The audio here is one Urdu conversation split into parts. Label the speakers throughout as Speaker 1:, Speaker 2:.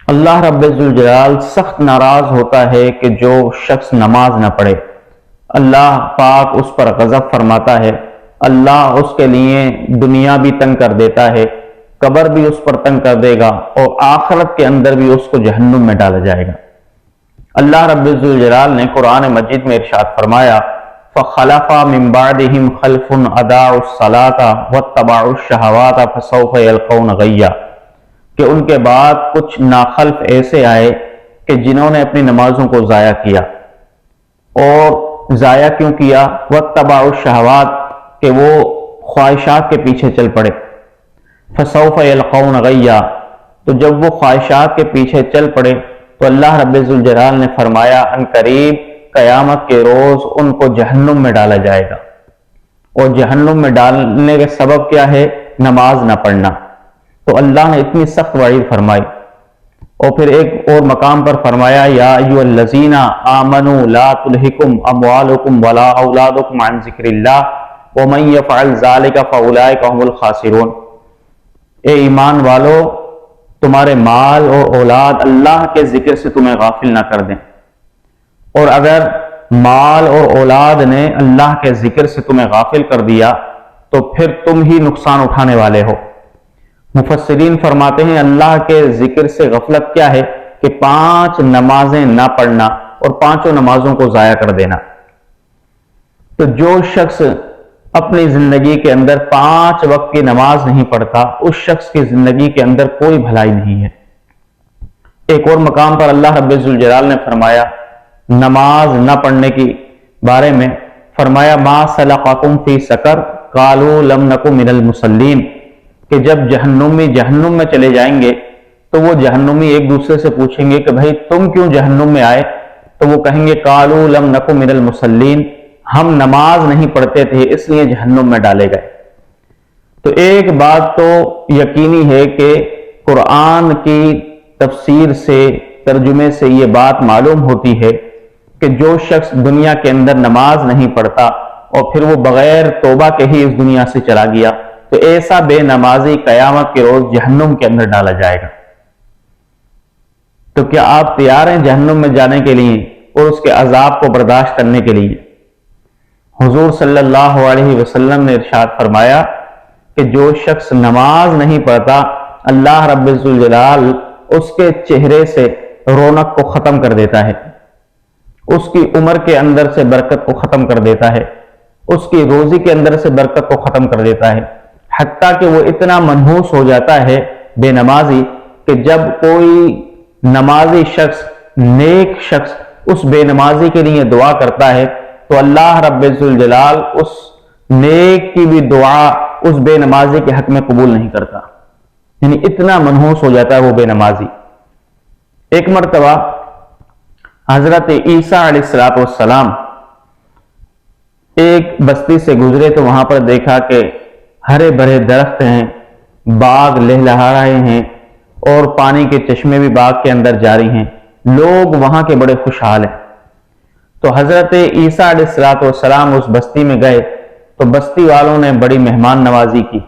Speaker 1: اللہ رب ذوالجلال سخت ناراض ہوتا ہے کہ جو شخص نماز نہ پڑھے۔ اللہ پاک اس پر غضب فرماتا ہے، اللہ اس کے لیے دنیا بھی تنگ کر دیتا ہے، قبر بھی اس پر تنگ کر دے گا، اور آخرت کے اندر بھی اس کو جہنم میں ڈالا جائے گا۔ اللہ رب ذوالجلال نے قرآن مجید میں ارشاد فرمایا، فَخَلَفَ مِن بَعْدِهِمْ خَلْفٌ أَضَاعُوا الصَّلَاةَ وَاتَّبَعُوا الشَّهَوَاتَ فَسَوْفَ يَلْقَوْنَ غَيًّا، کہ ان کے بعد کچھ ناخلف ایسے آئے کہ جنہوں نے اپنی نمازوں کو ضائع کیا۔ اور ضائع کیوں کیا؟ وَاتَّبَعُوا الشَّهَوَاتَ، کہ وہ خواہشات کے پیچھے چل پڑے۔ فَسَوْفَ يَلْقَوْنَ غَيًّا، تو جب وہ خواہشات کے پیچھے چل پڑے تو اللہ رب ذوالجلال نے فرمایا ان قریب قیامت کے روز ان کو جہنم میں ڈالا جائے گا۔ اور جہنم میں ڈالنے کا سبب کیا ہے؟ نماز نہ پڑھنا۔ تو اللہ نے اتنی سخت وعید فرمائی، اور پھر ایک اور مقام پر فرمایا، یا ایھا الذین آمنوا لا تلہکم اموالکم ولا اولادکم عن ذکر اللہ ومن یفعل ذلک فاولئک هم الخاسرون۔ اے ایمان والو، تمہارے مال اور اولاد اللہ کے ذکر سے تمہیں غافل نہ کر دیں، اور اگر مال اور اولاد نے اللہ کے ذکر سے تمہیں غافل کر دیا تو پھر تم ہی نقصان اٹھانے والے ہو۔ مفسرین فرماتے ہیں اللہ کے ذکر سے غفلت کیا ہے؟ کہ 5 نمازیں نہ پڑھنا اور 5 نمازوں کو ضائع کر دینا۔ تو جو شخص اپنی زندگی کے اندر 5 وقت کی نماز نہیں پڑھتا، اس شخص کی زندگی کے اندر کوئی بھلائی نہیں ہے۔ ایک اور مقام پر اللہ رب ذوالجلال نے فرمایا نماز نہ پڑھنے کی بارے میں، فرمایا ما سلککم فی سقر قالوا لم نک من المصلین، کہ جب جہنمی جہنم میں چلے جائیں گے تو وہ جہنمی ایک دوسرے سے پوچھیں گے کہ بھائی تم کیوں جہنم میں آئے؟ تو وہ کہیں گے قالوا لم نک من المصلین، ہم نماز نہیں پڑھتے تھے اس لیے جہنم میں ڈالے گئے۔ تو ایک بات تو یقینی ہے کہ قرآن کی تفسیر سے، ترجمے سے یہ بات معلوم ہوتی ہے کہ جو شخص دنیا کے اندر نماز نہیں پڑھتا اور پھر وہ بغیر توبہ کے ہی اس دنیا سے چلا گیا تو ایسا بے نمازی قیامت کے روز جہنم کے اندر ڈالا جائے گا۔ تو کیا آپ تیار ہیں جہنم میں جانے کے لیے اور اس کے عذاب کو برداشت کرنے کے لیے؟ حضور صلی اللہ علیہ وسلم نے ارشاد فرمایا کہ جو شخص نماز نہیں پڑھتا، اللہ رب الجلال اس کے چہرے سے رونق کو ختم کر دیتا ہے، اس کی عمر کے اندر سے برکت کو ختم کر دیتا ہے، اس کی روزی کے اندر سے برکت کو ختم کر دیتا ہے، حتیٰ کہ وہ اتنا منحوس ہو جاتا ہے بے نمازی کہ جب کوئی نمازی شخص، نیک شخص اس بے نمازی کے لیے دعا کرتا ہے تو اللہ رب الجلال اس نیک کی بھی دعا اس بے نمازی کے حق میں قبول نہیں کرتا، یعنی اتنا منحوس ہو جاتا ہے وہ بے نمازی۔ ایک مرتبہ حضرت عیسیٰ علیہ السلام ایک بستی سے گزرے تو وہاں پر دیکھا کہ ہرے بھرے درخت ہیں، باغ لہلہا رہے ہیں اور پانی کے چشمے بھی باغ کے اندر جاری ہیں، لوگ وہاں کے بڑے خوشحال ہیں۔ تو حضرت عیسیٰ علیہ السلام اس بستی میں گئے تو بستی والوں نے بڑی مہمان نوازی کی،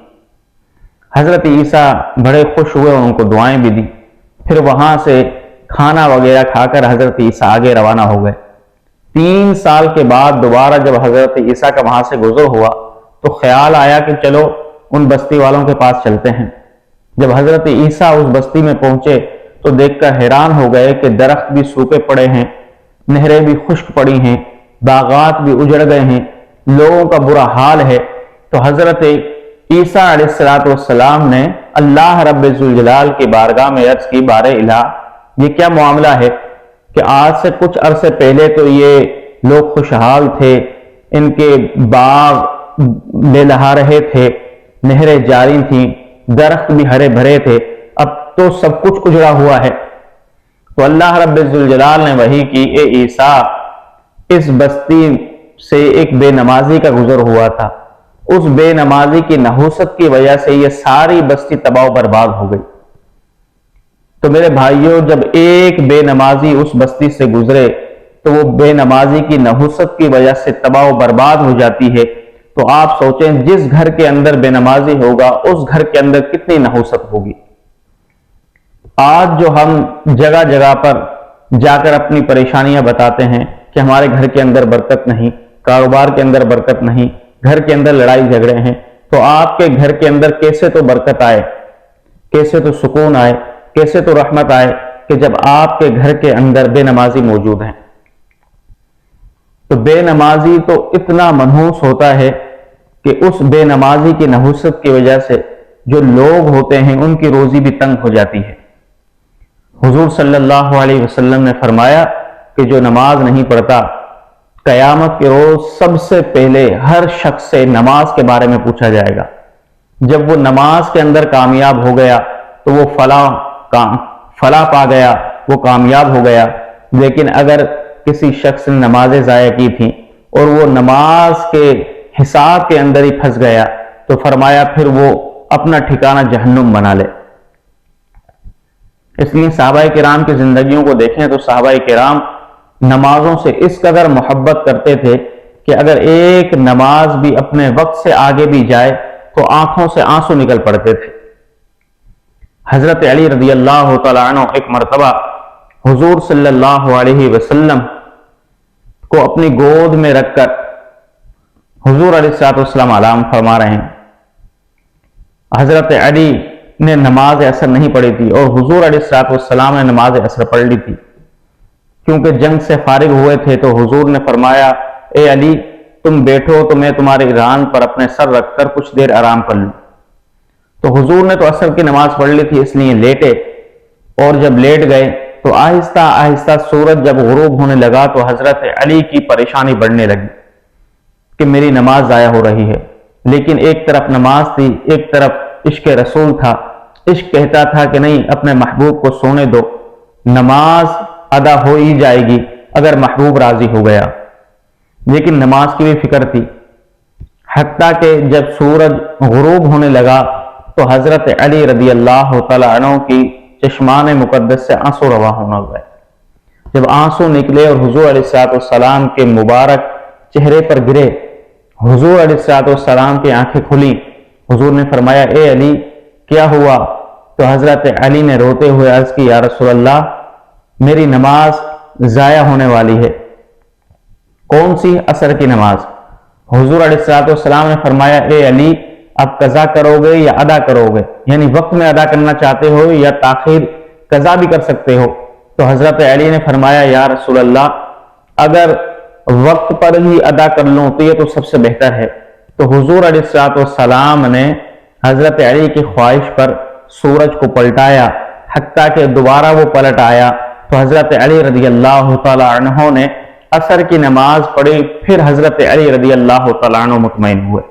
Speaker 1: حضرت عیسیٰ بڑے خوش ہوئے اور ان کو دعائیں بھی دی۔ پھر وہاں سے کھانا وغیرہ کھا کر حضرت عیسیٰ آگے روانہ ہو گئے۔ 3 سال کے بعد دوبارہ جب حضرت عیسیٰ کا وہاں سے گزر ہوا تو خیال آیا کہ چلو ان بستی والوں کے پاس چلتے ہیں۔ جب حضرت عیسیٰ اس بستی میں پہنچے تو دیکھ کر حیران ہو گئے کہ درخت بھی سوکھے پڑے ہیں، نہریں بھی خشک پڑی ہیں، باغات بھی اجڑ گئے ہیں، لوگوں کا برا حال ہے۔ تو حضرت عیسیٰ علیہ السلام نے اللہ رب الجلال کی بارگاہ میں عرض کی، بارے الہ یہ کیا معاملہ ہے کہ آج سے کچھ عرصے پہلے تو یہ لوگ خوشحال تھے، ان کے باغ لہلہا رہے تھے، نہریں جاری تھیں، درخت بھی ہرے بھرے تھے، اب تو سب کچھ اجڑا ہوا ہے۔ تو اللہ رب الجلال نے وحی کی، اے عیسیٰ اس بستی سے ایک بے نمازی کا گزر ہوا تھا، اس بے نمازی کی نحوست کی وجہ سے یہ ساری بستی تباہ و برباد ہو گئی۔ تو میرے بھائیوں، جب ایک بے نمازی اس بستی سے گزرے تو وہ بے نمازی کی نحوست کی وجہ سے تباہ و برباد ہو جاتی ہے، تو آپ سوچیں جس گھر کے اندر بے نمازی ہوگا اس گھر کے اندر کتنی نحوست ہوگی۔ آج جو ہم جگہ جگہ پر جا کر اپنی پریشانیاں بتاتے ہیں کہ ہمارے گھر کے اندر برکت نہیں، کاروبار کے اندر برکت نہیں، گھر کے اندر لڑائی جھگڑے ہیں، تو آپ کے گھر کے اندر کیسے تو برکت آئے، کیسے تو سکون آئے، کیسے تو رحمت آئے کہ جب آپ کے گھر کے اندر بے نمازی موجود ہیں؟ تو بے نمازی تو اتنا منحوس ہوتا ہے کہ اس بے نمازی کی نحوست کی وجہ سے جو لوگ ہوتے ہیں ان کی روزی بھی تنگ ہو جاتی ہے۔ حضور صلی اللہ علیہ وسلم نے فرمایا کہ جو نماز نہیں پڑھتا، قیامت کے روز سب سے پہلے ہر شخص سے نماز کے بارے میں پوچھا جائے گا۔ جب وہ نماز کے اندر کامیاب ہو گیا تو وہ فلاح پا گیا، وہ کامیاب ہو گیا۔ لیکن اگر کسی شخص نے نمازیں ضائع کی تھیں اور وہ نماز کے حساب کے اندر ہی پھنس گیا تو فرمایا پھر وہ اپنا ٹھکانہ جہنم بنا لے۔ اس لیے صحابہ کرام کی زندگیوں کو دیکھیں تو صحابہ کرام نمازوں سے اس قدر محبت کرتے تھے کہ اگر ایک نماز بھی اپنے وقت سے آگے بھی جائے تو آنکھوں سے آنسو نکل پڑتے تھے۔ حضرت علی رضی اللہ تعالیٰ عنہ ایک مرتبہ حضور صلی اللہ علیہ وسلم کو اپنی گود میں رکھ کر حضور علیہ السلام علام فرما رہے ہیں۔ حضرت علی نے نماز عصر نہیں پڑھی تھی اور حضور علیہ السلام نے نماز عصر پڑھ لی تھی۔ کیونکہ جنگ سے فارغ ہوئے تھے تو حضور نے فرمایا اے علی تم بیٹھو تو میں تمہارے ران پر اپنے سر رکھ کر کچھ دیر آرام کر لوں۔ تو حضور نے تو عصر کی نماز پڑھ لی تھی، اس لیے لیٹے، اور جب لیٹ گئے تو آہستہ آہستہ سورج جب غروب ہونے لگا تو حضرت علی کی پریشانی بڑھنے لگی کہ میری نماز ضائع ہو رہی ہے۔ لیکن ایک طرف نماز تھی، ایک طرف عشق رسول تھا۔ عشق کہتا تھا کہ نہیں، اپنے محبوب کو سونے دو، نماز ادا ہو ہی جائے گی اگر محبوب راضی ہو گیا۔ لیکن نماز کی بھی فکر تھی، حتیٰ کہ جب سورج غروب ہونے لگا تو حضرت علی رضی اللہ تعالیٰ عنہ کی چشمان مقدس سے آنسو رواں ہونا گئے۔ جب آنسو نکلے اور حضور علیہ السلام کے مبارک چہرے پر گرے، حضور علیہ السلام کی آنکھیں کھلی۔ حضور نے فرمایا اے علی کیا ہوا؟ تو حضرت علی نے روتے ہوئے عرض کی یا رسول اللہ میری نماز ضائع ہونے والی ہے۔ کون سی؟ عصر کی نماز۔ حضور علیہ السلام نے فرمایا اے علی اب قضا کرو گے یا ادا کرو گے؟ یعنی وقت میں ادا کرنا چاہتے ہو یا تاخیر قضا بھی کر سکتے ہو؟ تو حضرت علی نے فرمایا یا رسول اللہ اگر وقت پر ہی ادا کر لوں تو یہ تو سب سے بہتر ہے۔ تو حضور علیہ السلام نے حضرت علی کی خواہش پر سورج کو پلٹایا، حتیٰ کہ دوبارہ وہ پلٹ آیا تو حضرت علی رضی اللہ تعالیٰ عنہ نے عصر کی نماز پڑھی، پھر حضرت علی رضی اللہ تعالیٰ عنہ مطمئن ہوئے۔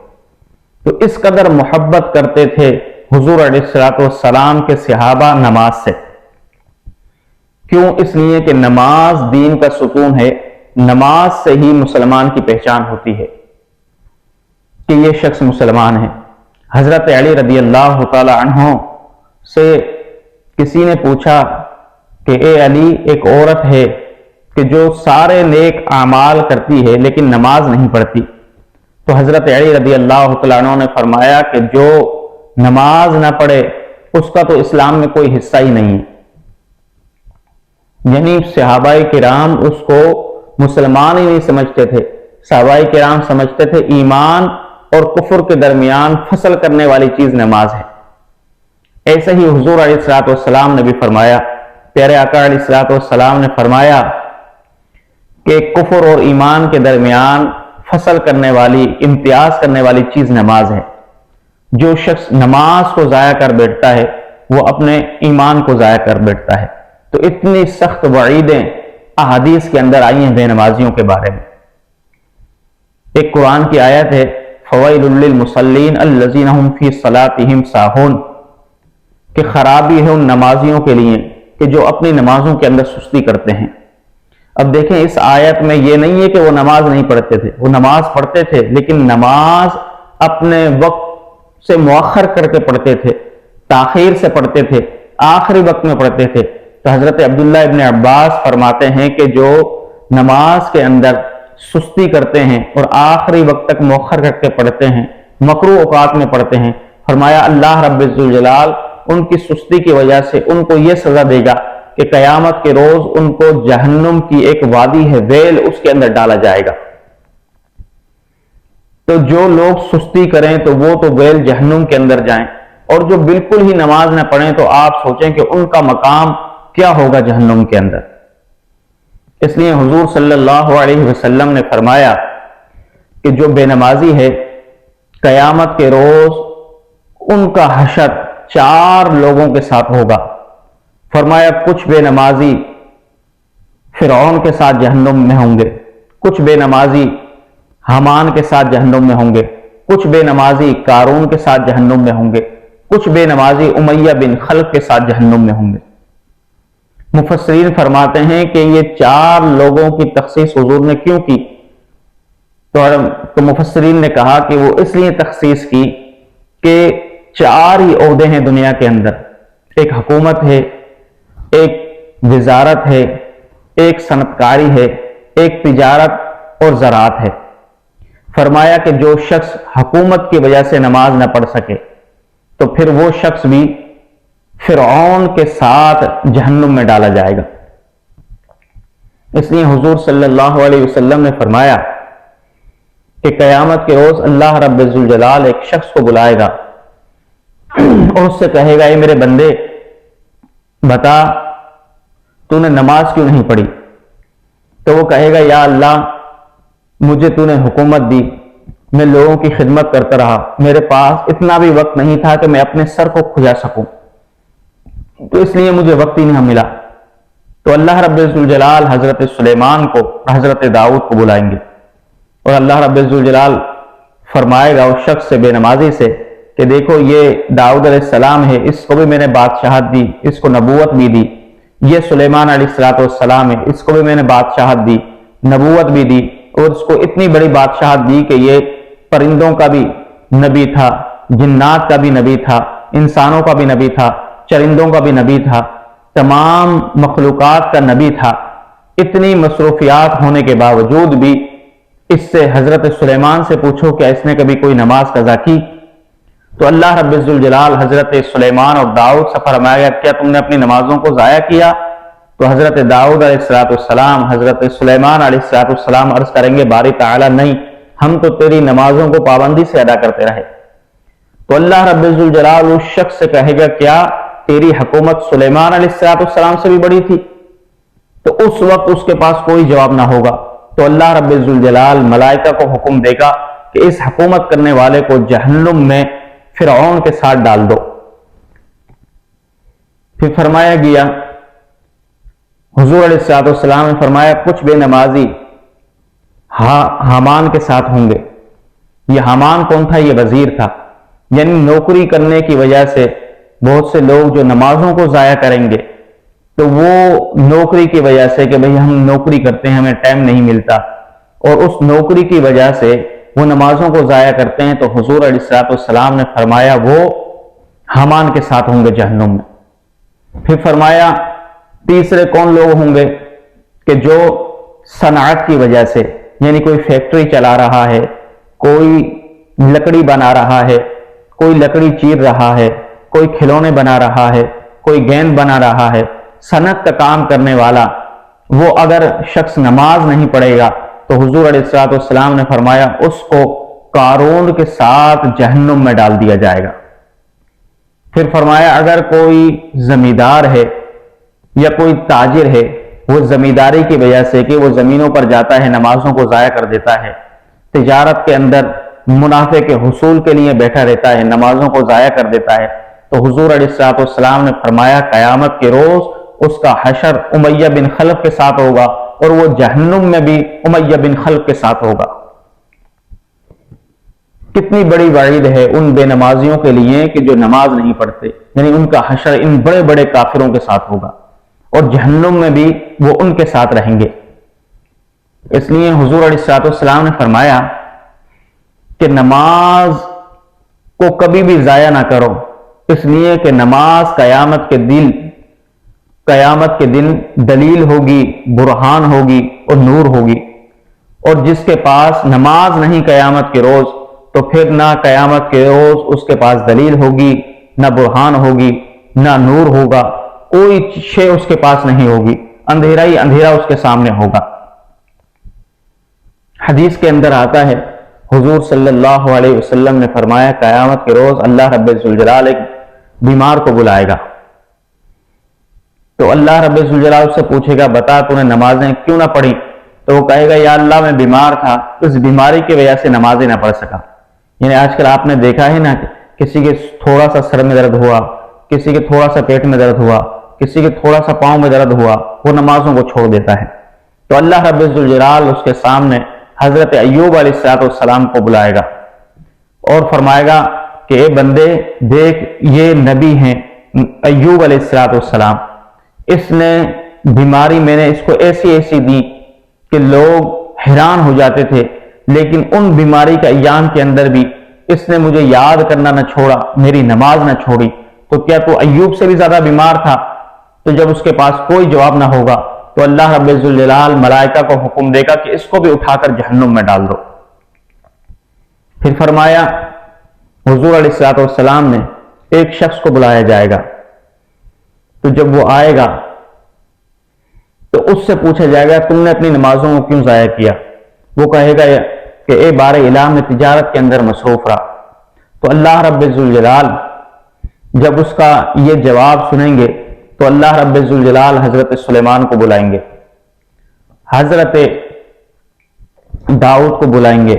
Speaker 1: تو اس قدر محبت کرتے تھے حضور علیہ السلام کے صحابہ نماز سے۔ کیوں؟ اس لیے کہ نماز دین کا ستون ہے، نماز سے ہی مسلمان کی پہچان ہوتی ہے کہ یہ شخص مسلمان ہے۔ حضرت علی رضی اللہ تعالی عنہ سے کسی نے پوچھا کہ اے علی ایک عورت ہے کہ جو سارے نیک اعمال کرتی ہے لیکن نماز نہیں پڑھتی، تو حضرت علی رضی اللہ تعالیٰ عنہ نے فرمایا کہ جو نماز نہ پڑھے اس کا تو اسلام میں کوئی حصہ ہی نہیں ہے۔ یعنی صحابہ کرام اس کو مسلمان ہی نہیں سمجھتے تھے، صحابہ کرام سمجھتے تھے ایمان اور کفر کے درمیان فصل کرنے والی چیز نماز ہے۔ ایسے ہی حضور علیہ السلام نے بھی فرمایا، پیارے آقا علیہ السلام نے فرمایا کہ کفر اور ایمان کے درمیان فصل کرنے والی، امتیاز کرنے والی چیز نماز ہے۔ جو شخص نماز کو ضائع کر بیٹھتا ہے وہ اپنے ایمان کو ضائع کر بیٹھتا ہے۔ تو اتنی سخت وعیدیں احادیث کے اندر آئی ہیں بے نمازیوں کے بارے میں۔ ایک قرآن کی آیت ہے فویل للمصلین الذین هم فی صلاتهم ساہون، کہ خرابی ہے ان نمازیوں کے لیے کہ جو اپنی نمازوں کے اندر سستی کرتے ہیں۔ اب دیکھیں اس آیت میں یہ نہیں ہے کہ وہ نماز نہیں پڑھتے تھے، وہ نماز پڑھتے تھے لیکن نماز اپنے وقت سے مؤخر کر کے پڑھتے تھے، تاخیر سے پڑھتے تھے، آخری وقت میں پڑھتے تھے۔ تو حضرت عبداللہ ابن عباس فرماتے ہیں کہ جو نماز کے اندر سستی کرتے ہیں اور آخری وقت تک مؤخر کر کے پڑھتے ہیں، مکروہ اوقات میں پڑھتے ہیں، فرمایا اللہ رب الجلال ان کی سستی کی وجہ سے ان کو یہ سزا دے گا کہ قیامت کے روز ان کو جہنم کی ایک وادی ہے ویل، اس کے اندر ڈالا جائے گا۔ تو جو لوگ سستی کریں تو وہ تو ویل جہنم کے اندر جائیں، اور جو بالکل ہی نماز نہ پڑھیں تو آپ سوچیں کہ ان کا مقام کیا ہوگا جہنم کے اندر۔ اس لیے حضور صلی اللہ علیہ وسلم نے فرمایا کہ جو بے نمازی ہے قیامت کے روز ان کا حشر 4 لوگوں کے ساتھ ہوگا۔ فرمایا کچھ بے نمازی فرعون کے ساتھ جہنم میں ہوں گے، کچھ بے نمازی حامان کے ساتھ جہنم میں ہوں گے، کچھ بے نمازی قارون کے ساتھ جہنم میں ہوں گے، کچھ بے نمازی امیہ بن خلف کے ساتھ جہنم میں ہوں گے۔ مفسرین فرماتے ہیں کہ یہ 4 لوگوں کی تخصیص حضور نے کیوں کی؟ تو مفسرین نے کہا کہ وہ اس لیے تخصیص کی کہ 4 ہی عہدے ہیں دنیا کے اندر، ایک حکومت ہے، ایک وزارت ہے، ایک صنعتکاری ہے، ایک تجارت اور زراعت ہے۔ فرمایا کہ جو شخص حکومت کی وجہ سے نماز نہ پڑھ سکے تو پھر وہ شخص بھی فرعون کے ساتھ جہنم میں ڈالا جائے گا۔ اس لیے حضور صلی اللہ علیہ وسلم نے فرمایا کہ قیامت کے روز اللہ رب الجلال ایک شخص کو بلائے گا اور اس سے کہے گا اے میرے بندے بتا تو نے نماز کیوں نہیں پڑھی؟ تو وہ کہے گا یا اللہ مجھے تو نے حکومت دی، میں لوگوں کی خدمت کرتا رہا، میرے پاس اتنا بھی وقت نہیں تھا کہ میں اپنے سر کو کھجا سکوں، تو اس لیے مجھے وقت ہی نہیں ملا۔ تو اللہ رب الجلال حضرت سلیمان کو حضرت داؤد کو بلائیں گے اور اللہ رب الجلال فرمائے گا اس شخص سے بے نمازی سے کہ دیکھو یہ داؤد علیہ السلام ہے، اس کو بھی میں نے بادشاہت دی، اس کو نبوت بھی دی، یہ سلیمان علیہ السلام ہے، اس کو بھی میں نے بادشاہت دی، نبوت بھی دی، اور اس کو اتنی بڑی بادشاہت دی کہ یہ پرندوں کا بھی نبی تھا، جنات کا بھی نبی تھا، انسانوں کا بھی نبی تھا، چرندوں کا بھی نبی تھا، تمام مخلوقات کا نبی تھا۔ اتنی مصروفیات ہونے کے باوجود بھی اس سے حضرت سلیمان سے پوچھو کیا اس نے کبھی کوئی نماز قضا کی؟ تو اللہ رب الجلال حضرت سلیمان اور داؤد سے فرمایا کیا تم نے اپنی نمازوں کو ضائع کیا؟ تو حضرت داؤد علیہ السلام حضرت سلیمان علیہ السلام عرض کریں گے باری تعالی نہیں، ہم تو تیری نمازوں کو پابندی سے ادا کرتے رہے۔ تو اللہ رب الجلال اس شخص سے کہے گا کیا تیری حکومت سلیمان علیہ السلام سے بھی بڑی تھی؟ تو اس وقت اس کے پاس کوئی جواب نہ ہوگا۔ تو اللہ رب الجلال ملائکہ کو حکم دے گا کہ اس حکومت کرنے والے کو جہنم میں فرعون کے ساتھ ڈال دو۔ پھر فرمایا گیا حضور علیہ السلام نے فرمایا کچھ بے نمازی حامان کے ساتھ ہوں گے۔ یہ حامان کون تھا؟ یہ وزیر تھا، یعنی نوکری کرنے کی وجہ سے بہت سے لوگ جو نمازوں کو ضائع کریں گے تو وہ نوکری کی وجہ سے کہ بھئی ہم نوکری کرتے ہیں ہمیں ٹائم نہیں ملتا، اور اس نوکری کی وجہ سے وہ نمازوں کو ضائع کرتے ہیں، تو حضور علیہ السلام نے فرمایا وہ حامان کے ساتھ ہوں گے جہنم میں۔ پھر فرمایا تیسرے کون لوگ ہوں گے کہ جو صنعت کی وجہ سے، یعنی کوئی فیکٹری چلا رہا ہے، کوئی لکڑی بنا رہا ہے، کوئی لکڑی چیر رہا ہے، کوئی کھلونے بنا رہا ہے، کوئی گیند بنا رہا ہے، صنعت کا کام کرنے والا، وہ اگر شخص نماز نہیں پڑھے گا تو حضور علیہ السلام نے فرمایا اس کو قارون کے ساتھ جہنم میں ڈال دیا جائے گا۔ پھر فرمایا اگر کوئی زمیندار ہے یا کوئی تاجر ہے، وہ زمینداری کی وجہ سے کہ وہ زمینوں پر جاتا ہے نمازوں کو ضائع کر دیتا ہے، تجارت کے اندر منافع کے حصول کے لیے بیٹھا رہتا ہے، نمازوں کو ضائع کر دیتا ہے، تو حضور علیہ السلام نے فرمایا قیامت کے روز اس کا حشر امیہ بن خلف کے ساتھ ہوگا اور وہ جہنم میں بھی امیہ بن خلف کے ساتھ ہوگا۔ کتنی بڑی وعید ہے ان بے نمازیوں کے لیے کہ جو نماز نہیں پڑھتے، یعنی ان کا حشر ان بڑے بڑے کافروں کے ساتھ ہوگا اور جہنم میں بھی وہ ان کے ساتھ رہیں گے۔ اس لیے حضور علیہ السلام نے فرمایا کہ نماز کو کبھی بھی ضائع نہ کرو، اس لیے کہ نماز قیامت کے دن دلیل ہوگی، برہان ہوگی اور نور ہوگی، اور جس کے پاس نماز نہیں قیامت کے روز تو پھر نہ قیامت کے روز اس کے پاس دلیل ہوگی، نہ برہان ہوگی، نہ نور ہوگا، کوئی شے اس کے پاس نہیں ہوگی، اندھیرا ہی اندھیرا اس کے سامنے ہوگا۔ حدیث کے اندر آتا ہے حضور صلی اللہ علیہ وسلم نے فرمایا قیامت کے روز اللہ رب ذوالجلال ایک بیمار کو بلائے گا، تو اللہ رب ذوالجلال سے پوچھے گا بتا تو نے نمازیں کیوں نہ پڑھی؟ تو وہ کہے گا یا اللہ میں بیمار تھا، اس بیماری کی وجہ سے نمازیں نہ پڑھ سکا۔ یعنی آج کل آپ نے دیکھا ہے نا کہ کسی کے تھوڑا سا سر میں درد ہوا، کسی کے تھوڑا سا پیٹ میں درد ہوا، کسی کے تھوڑا سا پاؤں میں درد ہوا، وہ نمازوں کو چھوڑ دیتا ہے۔ تو اللہ رب ذوالجلال اس کے سامنے حضرت ایوب علیہ السلام کو بلائے گا اور فرمائے گا کہ اے بندے دیکھ یہ نبی ہیں ایوب علیہ السلام، اس نے بیماری میں نے اس کو ایسی ایسی دی کہ لوگ حیران ہو جاتے تھے، لیکن ان بیماری کا ایام کے اندر بھی اس نے مجھے یاد کرنا نہ چھوڑا، میری نماز نہ چھوڑی۔ تو کیا تو ایوب سے بھی زیادہ بیمار تھا؟ تو جب اس کے پاس کوئی جواب نہ ہوگا تو اللہ رب ذوالجلال ملائکہ کو حکم دے گا کہ اس کو بھی اٹھا کر جہنم میں ڈال دو۔ پھر فرمایا حضور علیہ السلام نے ایک شخص کو بلایا جائے گا، تو جب وہ آئے گا تو اس سے پوچھا جائے گا تم نے اپنی نمازوں کو کیوں ضائع کیا؟ وہ کہے گا کہ اے بار الہ میں تجارت کے اندر مصروف رہا۔ تو اللہ رب ذوالجلال جب اس کا یہ جواب سنیں گے تو اللہ رب ذوالجلال حضرت سلیمان کو بلائیں گے، حضرت داؤد کو بلائیں گے،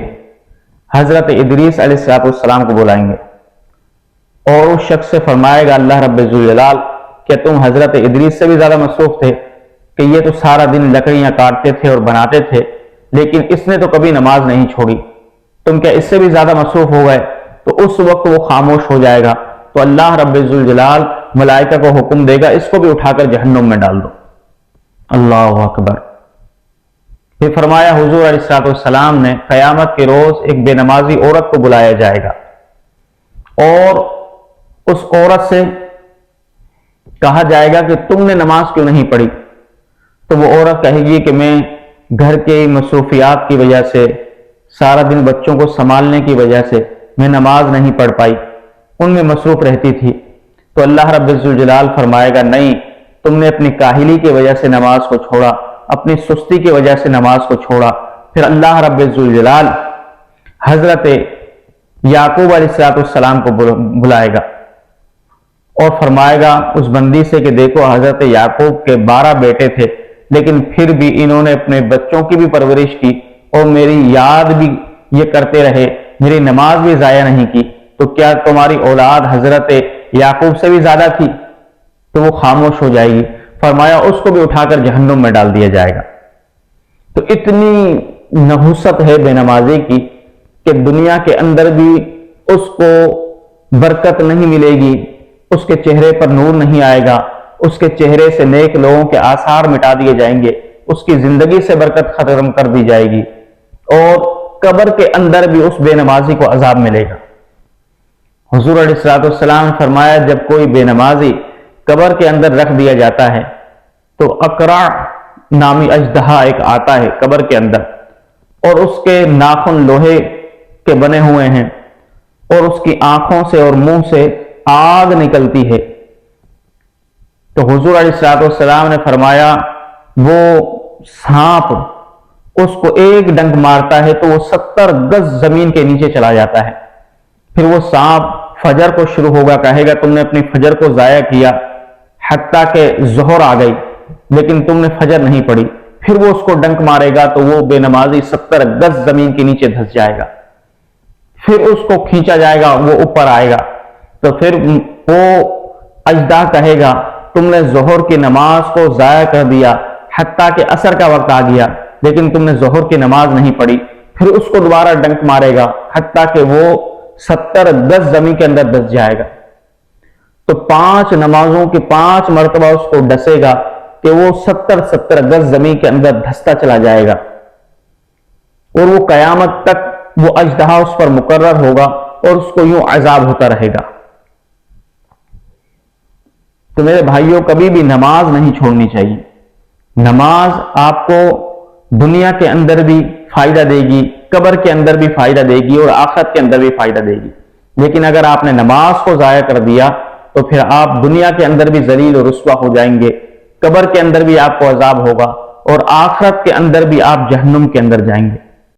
Speaker 1: حضرت ادریس علیہ السلام کو بلائیں گے، اور اس شخص سے فرمائے گا اللہ رب ذوالجلال کہ تم حضرت ادریس سے بھی زیادہ مصروف تھے کہ یہ تو سارا دن لکڑیاں کاٹتے تھے اور بناتے تھے، لیکن اس نے تو کبھی نماز نہیں چھوڑی، تم کیا اس سے بھی زیادہ مصروف ہو گئے؟ تو اس وقت وہ خاموش ہو جائے گا، تو اللہ رب ذوالجلال ملائکہ کو حکم دے گا اس کو بھی اٹھا کر جہنم میں ڈال دو۔ اللہ اکبر۔ پھر فرمایا حضور علیہ السلام نے قیامت کے روز ایک بے نمازی عورت کو بلایا جائے گا اور اس عورت سے کہا جائے گا کہ تم نے نماز کیوں نہیں پڑھی؟ تو وہ عورت کہے گی کہ میں گھر کے مصروفیات کی وجہ سے، سارا دن بچوں کو سنبھالنے کی وجہ سے میں نماز نہیں پڑھ پائی، ان میں مصروف رہتی تھی۔ تو اللہ رب ذوالجلال فرمائے گا نہیں، تم نے اپنی کاہلی کی وجہ سے نماز کو چھوڑا، اپنی سستی کی وجہ سے نماز کو چھوڑا۔ پھر اللہ رب ذوالجلال حضرت یعقوب علیہ السلام کو بلائے گا اور فرمائے گا اس بندی سے کہ دیکھو حضرت یعقوب کے 12 بیٹے تھے، لیکن پھر بھی انہوں نے اپنے بچوں کی بھی پرورش کی اور میری یاد بھی یہ کرتے رہے، میری نماز بھی ضائع نہیں کی، تو کیا تمہاری اولاد حضرت یعقوب سے بھی زیادہ تھی؟ تو وہ خاموش ہو جائے گی۔ فرمایا اس کو بھی اٹھا کر جہنم میں ڈال دیا جائے گا۔ تو اتنی نحوست ہے بے نمازی کی کہ دنیا کے اندر بھی اس کو برکت نہیں ملے گی، اس کے چہرے پر نور نہیں آئے گا، اس کے چہرے سے نیک لوگوں کے آثار مٹا دیے جائیں گے، اس کی زندگی سے برکت ختم کر دی جائے گی، اور قبر کے اندر بھی اس بے نمازی کو عذاب ملے گا۔ حضور علیہ السلام نے فرمایا جب کوئی بے نمازی قبر کے اندر رکھ دیا جاتا ہے تو اقرع نامی اژدہا ایک آتا ہے قبر کے اندر، اور اس کے ناخن لوہے کے بنے ہوئے ہیں اور اس کی آنکھوں سے اور منہ سے آگ نکلتی ہے۔ تو حضور علیہ السلام نے فرمایا وہ سانپ اس کو ایک ڈنک مارتا ہے تو وہ 70 گز زمین کے نیچے چلا جاتا ہے۔ پھر وہ سانپ فجر کو شروع ہوگا، کہے گا تم نے اپنی فجر کو ضائع کیا، حتیٰ کہ ظہر آ گئی لیکن تم نے فجر نہیں پڑھی۔ پھر وہ اس کو ڈنک مارے گا تو وہ بے نمازی 70 گز زمین کے نیچے دھس جائے گا۔ پھر اس کو کھینچا جائے گا، وہ اوپر آئے گا، تو پھر وہ اژدہا کہے گا تم نے ظہر کی نماز کو ضائع کر دیا، حتیٰ کہ عصر کا وقت آ گیا لیکن تم نے ظہر کی نماز نہیں پڑھی۔ پھر اس کو دوبارہ ڈنک مارے گا حتیٰ کہ وہ 70 گز زمین کے اندر دھس جائے گا۔ تو 5 نمازوں کی 5 مرتبہ اس کو ڈسے گا کہ وہ 70 گز زمین کے اندر دھستا چلا جائے گا، اور وہ قیامت تک وہ اژدہا اس پر مقرر ہوگا اور اس کو یوں عذاب ہوتا رہے گا۔ تو میرے بھائیوں کبھی بھی نماز نہیں چھوڑنی چاہیے۔ نماز آپ کو دنیا کے اندر بھی فائدہ دے گی، قبر کے اندر بھی فائدہ دے گی اور آخرت کے اندر بھی فائدہ دے گی، لیکن اگر آپ نے نماز کو ضائع کر دیا تو پھر آپ دنیا کے اندر بھی ذلیل و رسوا ہو جائیں گے، قبر کے اندر بھی آپ کو عذاب ہوگا، اور آخرت کے اندر بھی آپ جہنم کے اندر جائیں گے۔